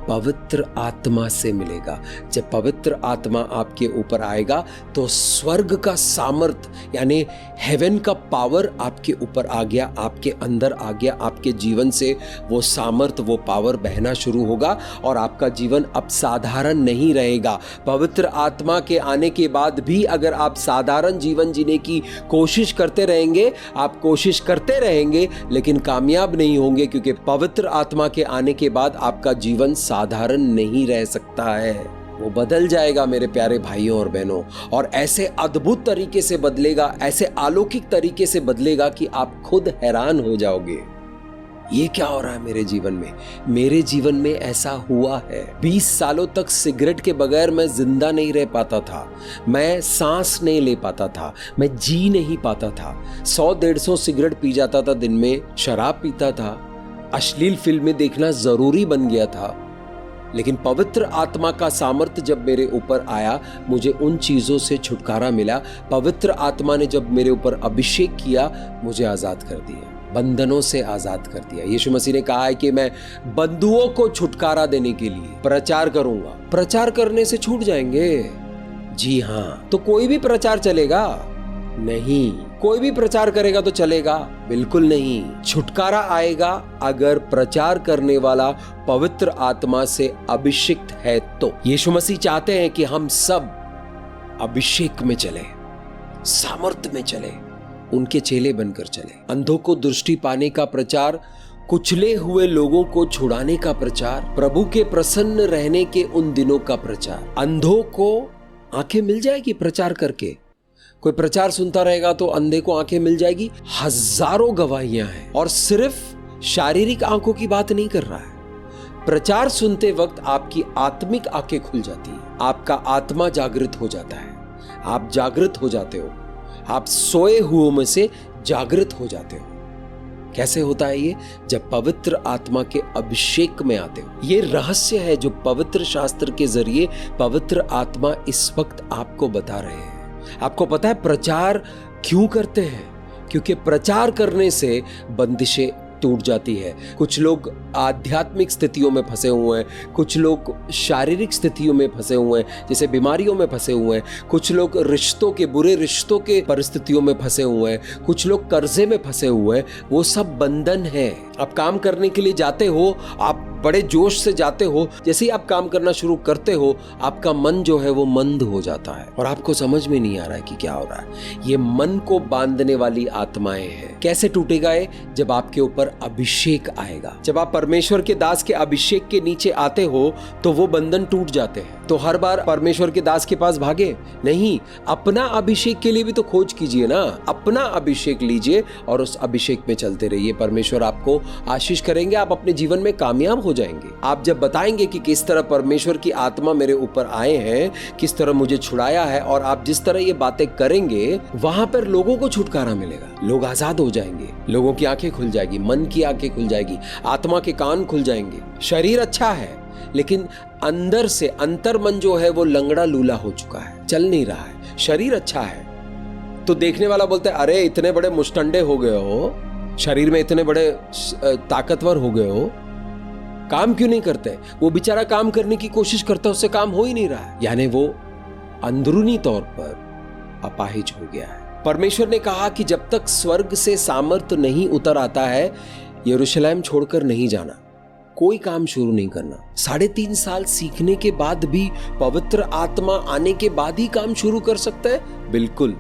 पवित्र आत्मा से मिलेगा। जब पवित्र आत्मा आपके ऊपर आएगा तो स्वर्ग का सामर्थ यानी हेवन का पावर आपके ऊपर आ गया, आपके अंदर आ गया। आपके जीवन से वो सामर्थ, वो पावर बहना शुरू होगा और आपका जीवन अब साधारण नहीं रहेगा। पवित्र आत्मा के आने के बाद भी अगर आप साधारण जीवन जीने की कोशिश करते रहेंगे, आप कोशिश करते रहेंगे लेकिन कामयाब नहीं होंगे, क्योंकि पवित्र आत्मा के आने के बाद आपका जीवन साधारण नहीं रह सकता है। वो बदल जाएगा मेरे प्यारे भाइयों और बहनों, और ऐसे अद्भुत तरीके से बदलेगा, ऐसे अलौकिक तरीके से बदलेगा कि आप खुद हैरान हो जाओगे। ये क्या हो रहा है मेरे जीवन में? मेरे जीवन में ऐसा हुआ है। 20 सालों तक सिगरेट के बगैर मैं जिंदा नहीं रह पाता था, मैं सांस नहीं ले पाता था, मैं जी नहीं पाता था। 100-150 सिगरेट पी जाता था दिन में, शराब पीता था, अश्लील फिल्में देखना जरूरी बन गया था। लेकिन पवित्र आत्मा का सामर्थ्य जब मेरे ऊपर आया, मुझे उन चीजों से छुटकारा मिला। पवित्र आत्मा ने जब मेरे ऊपर अभिषेक किया, मुझे आजाद कर दिया, बंधनों से आजाद कर दिया। यीशु मसीह ने कहा है कि मैं बंधुओं को छुटकारा देने के लिए प्रचार करूंगा। प्रचार करने से छूट जाएंगे? जी हां। तो कोई भी प्रचार चलेगा? नहीं। कोई भी प्रचार करेगा तो चलेगा? बिल्कुल नहीं। छुटकारा आएगा अगर प्रचार करने वाला पवित्र आत्मा से अभिषिक्त है तो। यीशु मसीह चाहते हैं कि हम सब अभिषेक में चले, सामर्थ्य में चले, उनके चेले बनकर चले। अंधों को दृष्टि पाने का प्रचार, कुचले हुए लोगों को छुड़ाने का प्रचार, प्रभु के प्रसन्न रहने के उन दिनों का प्रचार। अंधों को आंखें मिल जाएगी प्रचार करके। कोई प्रचार सुनता रहेगा तो अंधे को आंखें मिल जाएगी। हजारों गवाहियां हैं। और सिर्फ शारीरिक आंखों की बात नहीं कर रहा है। प्रचार सुनते वक्त आपकी आत्मिक आंखें खुल जाती है, आपका आत्मा जागृत हो जाता है, आप जागृत हो जाते हो, आप सोए हुओं में से जागृत हो जाते हो। कैसे होता है ये? जब पवित्र आत्मा के अभिषेक में आते हो। ये रहस्य है जो पवित्र शास्त्र के जरिए पवित्र आत्मा इस वक्त आपको बता रहे हैं। आपको पता है प्रचार क्यों करते हैं? क्योंकि प्रचार करने से बंदिशें टूट जाती है। कुछ लोग आध्यात्मिक स्थितियों में फंसे हुए हैं, कुछ लोग शारीरिक स्थितियों में फंसे हुए हैं, जैसे बीमारियों में फंसे हुए हैं, कुछ लोग रिश्तों के, बुरे रिश्तों के परिस्थितियों में फंसे हुए हैं, कुछ लोग कर्जे में फंसे हुए हैं। वो सब बंधन है। आप काम करने के लिए जाते हो, आप बड़े जोश से जाते हो, जैसे ही आप काम करना शुरू करते हो आपका मन जो है वो मंद हो जाता है और आपको समझ में नहीं आ रहा है कि क्या हो रहा है। ये मन को बांधने वाली आत्माएं हैं। कैसे टूटेगा ये? जब आपके ऊपर अभिषेक आएगा। जब आप परमेश्वर के दास के अभिषेक के नीचे आते हो तो वो बंधन टूट जाते हैं। तो हर बार परमेश्वर के दास के पास भागे नहीं, अपना अभिषेक के लिए भी तो खोज कीजिए ना। अपना अभिषेक लीजिए और उस अभिषेक में चलते रहिए। परमेश्वर आपको आशीष करेंगे, आप अपने जीवन में कामयाब हो जाएंगे। आप जब बताएंगे कि किस तरह परमेश्वर की आत्मा मेरे ऊपर आए हैं, किस तरह मुझे छुड़ाया है, और आप जिस तरह ये बातें करेंगे वहां पर लोगों को छुटकारा मिलेगा। लोग आजाद हो जाएंगे, लोगों की आंखें खुल जाएगी, मन की आंखें खुल जाएगी, आत्मा के कान खुल जाएंगे। शरीर अच्छा है लेकिन अंदर से अंतर मन जो है वो लंगड़ा लूला हो चुका है, चल नहीं रहा है। शरीर अच्छा है तो देखने वाला बोलता है अरे इतने बड़े मुस्टंडे हो गए हो, शरीर में इतने बड़े ताकतवर हो गए हो, काम क्यों नहीं करते? वो बेचारा काम करने की कोशिश करता है, उससे काम हो ही नहीं रहा है। यानी वो अंदरूनी तौर पर अपाहिज हो गया है। परमेश्वर ने कहा कि जब तक स्वर्ग से सामर्थ नहीं उतर आता है यरूशलेम छोड़कर नहीं जाना, कोई काम शुरू नहीं करना। 3.5 साल सीखने के बाद भी पवित्र आत्मा आने के बाद ही काम शुरू कर सकता है? बिल्कुल,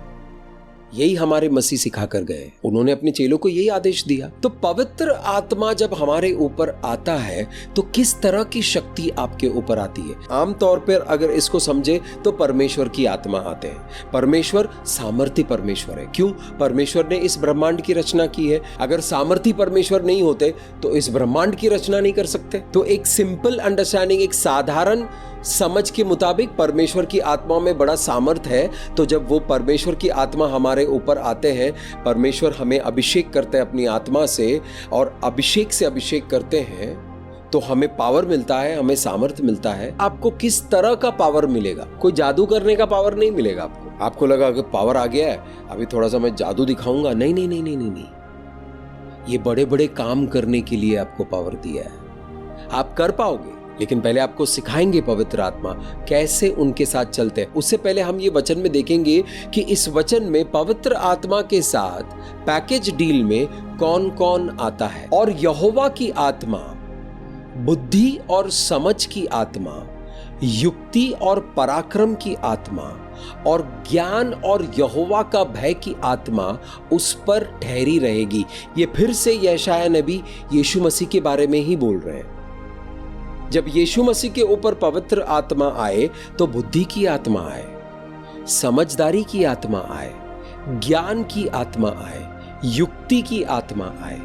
यही हमारे मसीह सिखा कर गए। उन्होंने अपने चेलों को यही आदेश दिया। तो पवित्र आत्मा जब हमारे ऊपर आता है तो किस तरह की शक्ति आपके ऊपर आती है? आमतौर पर अगर इसको समझे तो परमेश्वर की आत्मा आते हैं। परमेश्वर सामर्थी परमेश्वर है। क्यों? परमेश्वर ने इस ब्रह्मांड की रचना की है। अगर सामर्थी परमेश्वर नहीं होते तो इस ब्रह्मांड की रचना नहीं कर सकते। तो एक सिंपल अंडरस्टैंडिंग, एक साधारण समझ के मुताबिक परमेश्वर की आत्मा में बड़ा सामर्थ है। तो जब वो परमेश्वर की आत्मा हमारे ऊपर आते हैं, परमेश्वर हमें अभिषेक करते हैं अपनी आत्मा से, और अभिषेक से अभिषेक करते हैं तो हमें पावर मिलता है, हमें सामर्थ मिलता है। आपको किस तरह का पावर मिलेगा? कोई जादू करने का पावर नहीं मिलेगा आपको। आपको लगा कि पावर आ गया है, अभी थोड़ा सा मैं जादू दिखाऊंगा। नहीं नहीं नहीं नहीं नहीं नहीं, ये बड़े बड़े काम करने के लिए आपको पावर दिया है। आप कर पाओगे, लेकिन पहले आपको सिखाएंगे पवित्र आत्मा कैसे उनके साथ चलते हैं। उससे पहले हम ये वचन में देखेंगे कि इस वचन में पवित्र आत्मा के साथ पैकेज डील में कौन कौन आता है। और यहोवा की आत्मा बुद्धि और समझ की आत्मा, युक्ति और पराक्रम की आत्मा, और ज्ञान और यहोवा का भय की आत्मा उस पर ठहरी रहेगी। ये फिर से यशायाह नबी यीशु मसीह के बारे में ही बोल रहे हैं। जब यीशु मसीह के ऊपर पवित्र आत्मा आए तो बुद्धि की आत्मा आए, समझदारी की आत्मा आए, ज्ञान की आत्मा आए, युक्ति की आत्मा आए,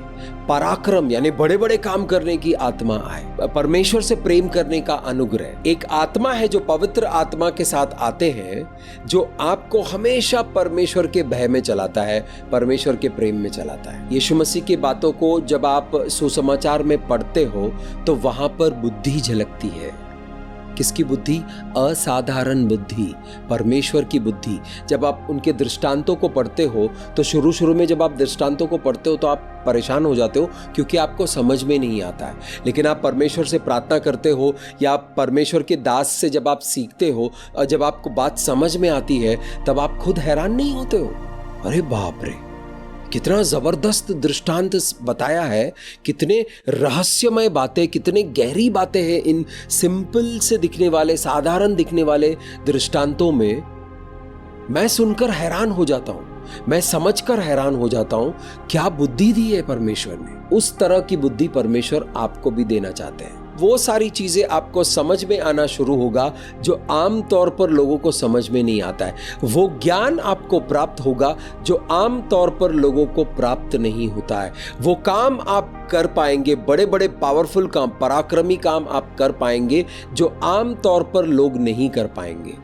पराक्रम यानी बड़े बड़े काम करने की आत्मा आए, परमेश्वर से प्रेम करने का अनुग्रह। एक आत्मा है जो पवित्र आत्मा के साथ आते हैं, जो आपको हमेशा परमेश्वर के भय में चलाता है, परमेश्वर के प्रेम में चलाता है। यीशु मसीह की बातों को जब आप सुसमाचार में पढ़ते हो तो वहां पर बुद्धि झलकती है। किसकी बुद्धि? असाधारण बुद्धि, परमेश्वर की बुद्धि। जब आप उनके दृष्टांतों को पढ़ते हो तो शुरू में जब आप दृष्टांतों को पढ़ते हो तो आप परेशान हो जाते हो क्योंकि आपको समझ में नहीं आता है। लेकिन आप परमेश्वर से प्रार्थना करते हो या आप परमेश्वर के दास से जब आप सीखते हो और जब आपको बात समझ में आती है तब आप खुद हैरान नहीं होते हो। अरे बाप रे, कितना जबरदस्त दृष्टांत बताया है, कितने रहस्यमय बातें, कितने गहरी बातें हैं इन सिंपल से दिखने वाले, साधारण दिखने वाले दृष्टांतों में। मैं सुनकर हैरान हो जाता हूं, मैं समझकर हैरान हो जाता हूं, क्या बुद्धि दी है परमेश्वर ने। उस तरह की बुद्धि परमेश्वर आपको भी देना चाहते हैं। वो सारी चीजें आपको समझ में आना शुरू होगा जो आम तौर पर लोगों को समझ में नहीं आता है। वो ज्ञान आपको प्राप्त होगा जो आम तौर पर लोगों को प्राप्त नहीं होता है। वो काम आप कर पाएंगे, बड़े बड़े पावरफुल काम, पराक्रमी काम आप कर पाएंगे जो आम तौर पर लोग नहीं कर पाएंगे।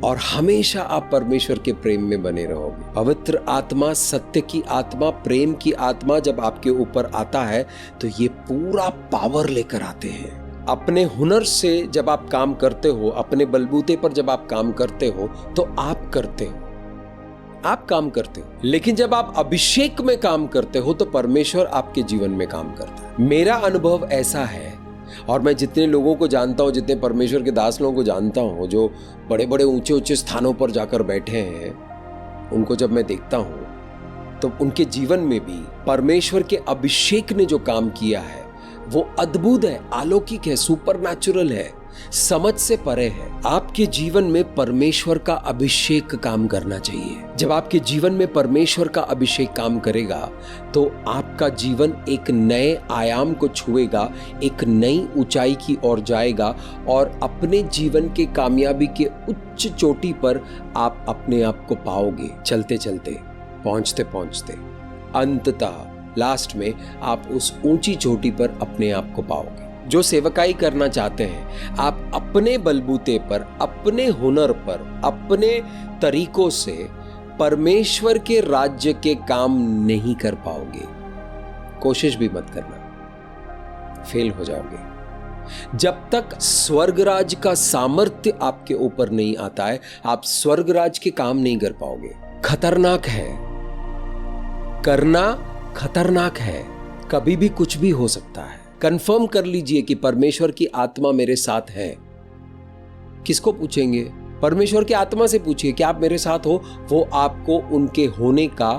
और हमेशा आप परमेश्वर के प्रेम में बने रहोगे। पवित्र आत्मा, सत्य की आत्मा, प्रेम की आत्मा जब आपके ऊपर आता है तो ये पूरा पावर लेकर आते हैं। अपने हुनर से जब आप काम करते हो, अपने बलबूते पर जब आप काम करते हो तो आप करते हो, आप काम करते हो। लेकिन जब आप अभिषेक में काम करते हो तो परमेश्वर आपके जीवन में काम करता है। मेरा अनुभव ऐसा है, और मैं जितने लोगों को जानता हूं, जितने परमेश्वर के दास लोगों को जानता हूं जो बड़े बड़े ऊंचे ऊंचे स्थानों पर जाकर बैठे हैं, उनको जब मैं देखता हूं तो उनके जीवन में भी परमेश्वर के अभिषेक ने जो काम किया है वो अद्भुत है, अलौकिक है, सुपरनैचुरल है, समझ से परे है। आपके जीवन में परमेश्वर का अभिषेक काम करना चाहिए। जब आपके जीवन में परमेश्वर का अभिषेक काम करेगा तो आपका जीवन एक नए आयाम को छुएगा, एक नई ऊंचाई की ओर जाएगा और अपने जीवन के कामयाबी के उच्च चोटी पर आप अपने आप को पाओगे। चलते चलते, पहुंचते पहुंचते, अंततः लास्ट में आप उस ऊंची चोटी पर अपने आप को पाओगे। जो सेवकाई करना चाहते हैं, आप अपने बलबूते पर, अपने हुनर पर, अपने तरीकों से परमेश्वर के राज्य के काम नहीं कर पाओगे। कोशिश भी मत करना, फेल हो जाओगे। जब तक स्वर्गराज का सामर्थ्य आपके ऊपर नहीं आता है, आप स्वर्गराज के काम नहीं कर पाओगे। खतरनाक है, करना खतरनाक है, कभी भी कुछ भी हो सकता है। कंफर्म कर लीजिए कि परमेश्वर की आत्मा मेरे साथ है। किसको पूछेंगे? परमेश्वर की आत्मा से पूछिए कि आप मेरे साथ हो। वो आपको उनके होने का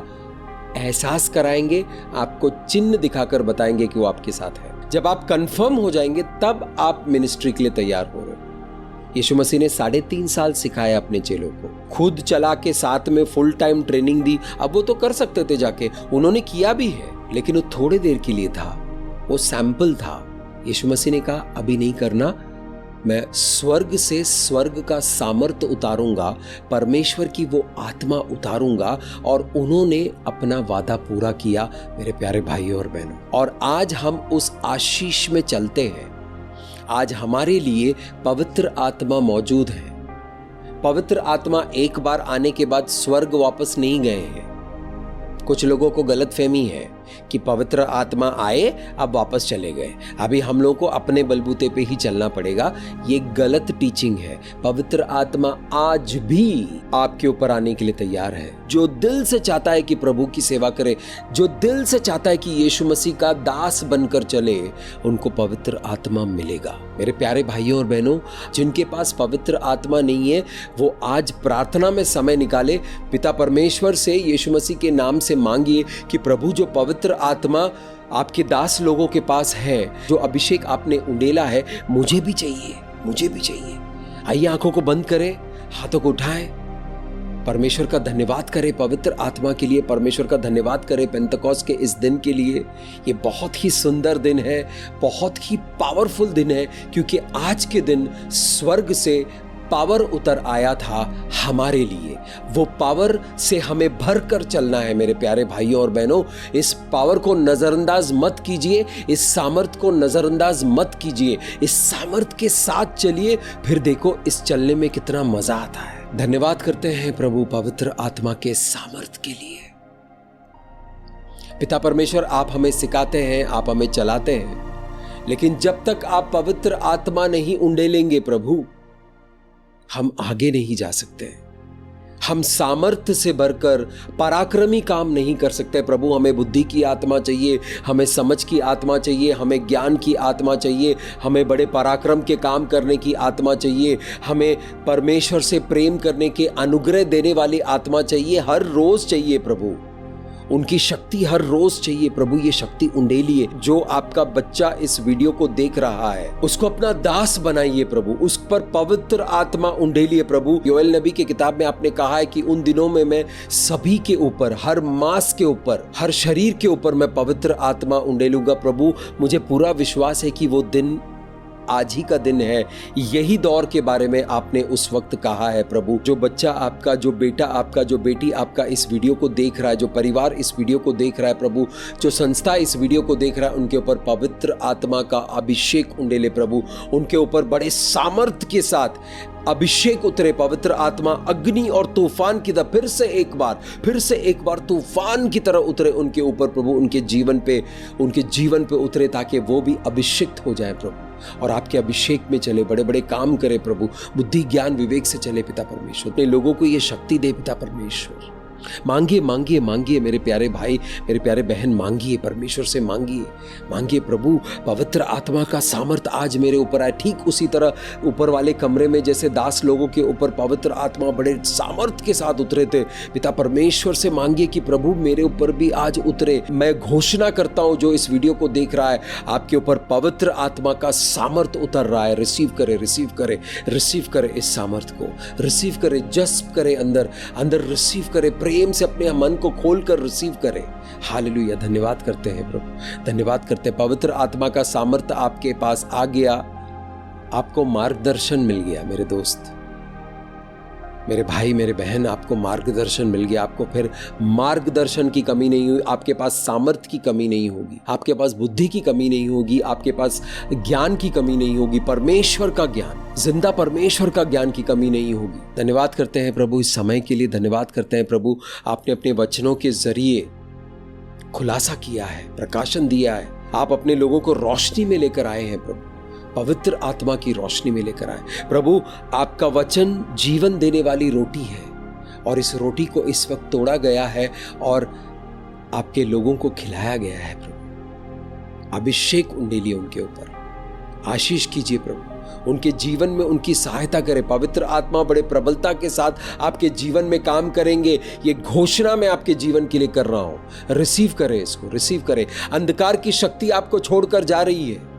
एहसास कराएंगे, आपको चिन्ह दिखाकर बताएंगे कि वो आपके साथ है। जब आप कंफर्म हो जाएंगे तब आप मिनिस्ट्री के लिए तैयार हो रहे हो। यीशु मसीह ने 3.5 साल सिखाया अपने चेलों को, खुद चला के साथ में फुल टाइम ट्रेनिंग दी। अब वो तो कर सकते थे जाके, उन्होंने किया भी है, लेकिन वो थोड़े देर के लिए था, वो सैंपल था। यीशु मसीह ने कहा अभी नहीं करना, मैं स्वर्ग से स्वर्ग का सामर्थ्य उतारूंगा, परमेश्वर की वो आत्मा उतारूंगा। और उन्होंने अपना वादा पूरा किया मेरे प्यारे भाइयों और बहनों। और आज हम उस आशीष में चलते हैं। आज हमारे लिए पवित्र आत्मा मौजूद है। पवित्र आत्मा एक बार आने के बाद स्वर्ग वापस नहीं गए हैं। कुछ लोगों को गलतफहमी है कि पवित्र आत्मा आए अब वापस चले गए, अभी हम लोगों को अपने बलबूते पे ही चलना पड़ेगा। ये गलत टीचिंग है। पवित्र आत्मा आज भी आपके ऊपर आने के लिए तैयार है। जो दिल से चाहता है कि प्रभु की सेवा करे, जो दिल से चाहता है कि यीशु मसीह का दास बनकर चले, उनको पवित्र आत्मा मिलेगा। मेरे प्यारे भाइयों और बहनों, जिनके पास पवित्र आत्मा नहीं है वो आज प्रार्थना में समय निकाले, पिता परमेश्वर से यीशु मसीह के नाम से मांगिए कि प्रभु जो पवित्र आत्मा आपके दास लोगों के पास है, जो अभिषेक आपने उंडेला है, मुझे भी चाहिए, मुझे भी चाहिए। आइए आंखों को बंद करें, हाथों को उठाएं, परमेश्वर का धन्यवाद करें पवित्र आत्मा के लिए। परमेश्वर का धन्यवाद करें पेंतकोस्त के इस दिन के लिए। ये बहुत ही सुंदर दिन है, बहुत ही पावरफुल दिन है, क्योंकि आज के दिन स्वर्ग से पावर उतर आया था हमारे लिए। वो पावर से हमें भरकर चलना है मेरे प्यारे भाइयों और बहनों। इस पावर को नजरअंदाज मत कीजिए, इस सामर्थ को नजरअंदाज मत कीजिए, इस सामर्थ के साथ चलिए, फिर देखो इस चलने में कितना मजा आता है। धन्यवाद करते हैं प्रभु पवित्र आत्मा के सामर्थ के लिए। पिता परमेश्वर, आप हमें सिखाते हैं, आप हमें चलाते हैं, लेकिन जब तक आप पवित्र आत्मा नहीं उंडेलेंगे प्रभु, हम आगे नहीं जा सकते। हम सामर्थ्य से भरकर पराक्रमी काम नहीं कर सकते प्रभु। हमें बुद्धि की आत्मा चाहिए, हमें समझ की आत्मा चाहिए, हमें ज्ञान की आत्मा चाहिए, हमें बड़े पराक्रम के काम करने की आत्मा चाहिए, हमें परमेश्वर से प्रेम करने के अनुग्रह देने वाली आत्मा चाहिए, हर रोज चाहिए प्रभु। उनकी शक्ति हर रोज चाहिए प्रभु। ये शक्ति उंडेलिए। जो आपका बच्चा इस वीडियो को देख रहा है उसको अपना दास बनाइए प्रभु, उस पर पवित्र आत्मा उंडेलिए प्रभु। योएल नबी की किताब में आपने कहा है कि उन दिनों में मैं सभी के ऊपर, हर मांस के ऊपर, हर शरीर के ऊपर मैं पवित्र आत्मा उंडेलूंगा प्रभु। मुझे पूरा विश्वास है कि वो दिन आज ही का दिन है। यही दौर के बारे में आपने उस वक्त कहा है प्रभु। जो बच्चा आपका, जो बेटा आपका, जो बेटी आपका इस वीडियो को देख रहा है, जो परिवार इस वीडियो को देख रहा है प्रभु, जो संस्था इस वीडियो को देख रहा है, उनके ऊपर पवित्र आत्मा का अभिषेक उंडेले प्रभु। उनके ऊपर बड़े सामर्थ्य के साथ अभिषेक उतरे। पवित्र आत्मा अग्नि और तूफान की तरह फिर से एक बार तूफान की तरह उतरे उनके ऊपर प्रभु, उनके जीवन पे उतरे, ताकि वो भी अभिषिक्त हो जाए प्रभु और आपके अभिषेक में चले, बड़े बड़े काम करे प्रभु। बुद्धि ज्ञान विवेक से चले पिता परमेश्वर। अपने लोगों को ये शक्ति दे पिता परमेश्वर। मांगिए मांगिए मांगिए मेरे प्यारे भाई, मेरे प्यारे बहन, मांगिए परमेश्वर से, मांगिए प्रभु। पवित्र आत्मा का सामर्थ आज मेरे ऊपर आए। ठीक उसी तरह ऊपर वाले कमरे में जैसे दास लोगों के ऊपर पवित्र आत्मा बड़े सामर्थ के साथ उतरे थे, पिता परमेश्वर से मांगिए कि प्रभु मेरे ऊपर भी आज उतरे। मैं घोषणा करता हूं, जो इस वीडियो को देख रहा है, आपके ऊपर पवित्र आत्मा का सामर्थ उतर रहा है। रिसीव करे इस सामर्थ को, रिसीव करे, जज्ब करे, अंदर रिसीव करे, प्रेम से अपने मन को खोलकर रिसीव करें। हालेलुया। धन्यवाद करते हैं प्रभु, धन्यवाद करते हैं। पवित्र आत्मा का सामर्थ्य आपके पास आ गया, आपको मार्गदर्शन मिल गया मेरे दोस्त, मेरे भाई, मेरे बहन, आपको मार्गदर्शन मिल गया। आपको फिर मार्गदर्शन की कमी नहीं हुई, आपके पास सामर्थ्य की कमी नहीं होगी, आपके पास बुद्धि की कमी नहीं होगी, आपके पास ज्ञान की कमी नहीं होगी। परमेश्वर का ज्ञान, जिंदा परमेश्वर का ज्ञान की कमी नहीं होगी। धन्यवाद करते हैं प्रभु इस समय के लिए। धन्यवाद करते हैं प्रभु, आपने अपने वचनों के जरिए खुलासा किया है, प्रकाशन दिया है। आप अपने लोगों को रोशनी में लेकर आए हैं प्रभु, पवित्र आत्मा की रोशनी में लेकर आए प्रभु। आपका वचन जीवन देने वाली रोटी है और इस रोटी को इस वक्त तोड़ा गया है और आपके लोगों को खिलाया गया है प्रभु। अभिषेक उंडेलिए उनके ऊपर, आशीष कीजिए प्रभु, उनके जीवन में उनकी सहायता करें। पवित्र आत्मा बड़े प्रबलता के साथ आपके जीवन में काम करेंगे। ये घोषणा मैं आपके जीवन के लिए कर रहा हूं। रिसीव करें इसको, रिसीव करें। अंधकार की शक्ति आपको छोड़कर जा रही है।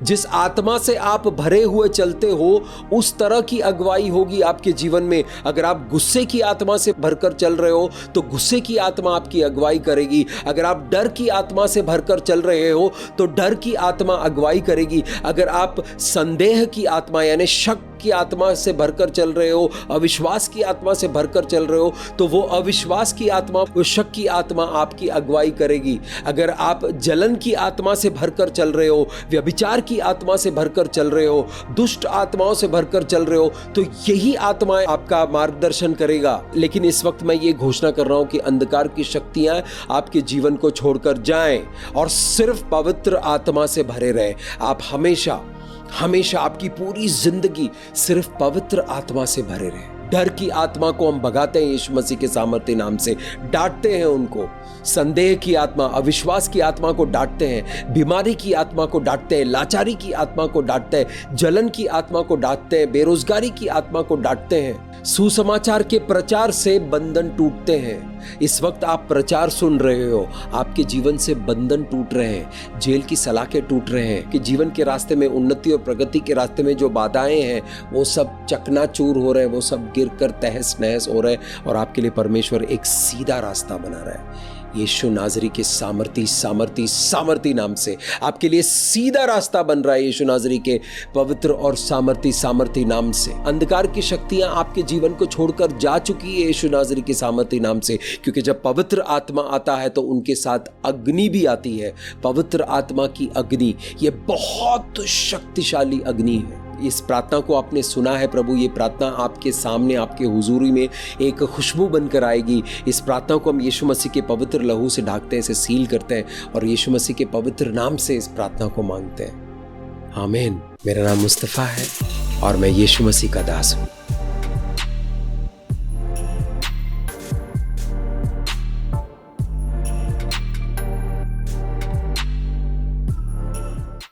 जिस आत्मा से आप भरे हुए चलते हो उस तरह की अगुवाई होगी आपके जीवन में। अगर आप गुस्से की आत्मा से भरकर चल रहे हो तो गुस्से की आत्मा आपकी अगुवाई करेगी। अगर आप डर की आत्मा से भरकर चल रहे हो तो डर की आत्मा अगुवाई करेगी। अगर आप संदेह की आत्मा यानी शक की आत्मा से भरकर चल रहे हो, अविश्वास की आत्मा से भरकर चल रहे हो, तो वो अविश्वास की आत्मा, वो शक की आत्मा आपकी अगुवाई करेगी। अगर आप जलन की आत्मा से भरकर चल रहे हो, व्यभिचार की आत्मा से भरकर चल रहे हो, दुष्ट आत्माओं से भरकर चल रहे हो, तो यही आत्मा आपका मार्गदर्शन करेगा। लेकिन इस वक्त मैं ये घोषणा कर रहा हूं कि अंधकार की शक्तियां आपके जीवन को छोड़कर जाएं और सिर्फ पवित्र आत्मा से भरे रहे। आप हमेशा आपकी पूरी जिंदगी सिर्फ पवित्र आत्मा से भरे रहे। डर की आत्मा को हम भगाते हैं यीशु मसीह के सामर्थ्य नाम से, डांटते हैं उनको। संदेह की आत्मा, अविश्वास की आत्मा को डांटते हैं, बीमारी की आत्मा को डांटते हैं, लाचारी की आत्मा को डांटते हैं, जलन की आत्मा को डांटते हैं, बेरोजगारी की आत्मा को डांटते हैं। सुसमाचार के प्रचार से बंधन टूटते हैं। इस वक्त आप प्रचार सुन रहे हो, आपके जीवन से बंधन टूट रहे हैं, जेल की सलाखें टूट रहे हैं, कि जीवन के रास्ते में, उन्नति और प्रगति के रास्ते में जो बाधाएं हैं वो सब चकनाचूर हो रहे हैं, वो सब गिरकर तहस नहस हो रहे हैं और आपके लिए परमेश्वर एक सीधा रास्ता बना रहा है। यीशु नाजरी के सामर्थी नाम से आपके लिए सीधा रास्ता बन रहा है। यीशु नाजरी के पवित्र और सामर्थी नाम से अंधकार की शक्तियां आपके जीवन को छोड़कर जा चुकी है यीशु नाजरी के सामर्थी नाम से। क्योंकि जब पवित्र आत्मा आता है तो उनके साथ अग्नि भी आती है। पवित्र आत्मा की अग्नि ये बहुत शक्तिशाली अग्नि है। इस प्रार्थना को आपने सुना है प्रभु, ये प्रार्थना आपके सामने, आपके हुजूरी में एक खुशबू बनकर आएगी। इस प्रार्थना को हम यीशु मसीह के पवित्र लहू से ढाकते हैं, इसे सील करते हैं और यीशु मसीह के पवित्र नाम से इस प्रार्थना को मांगते हैं। आमीन। मेरा नाम मुस्तफ़ा है और मैं यीशु मसीह का दास हूँ।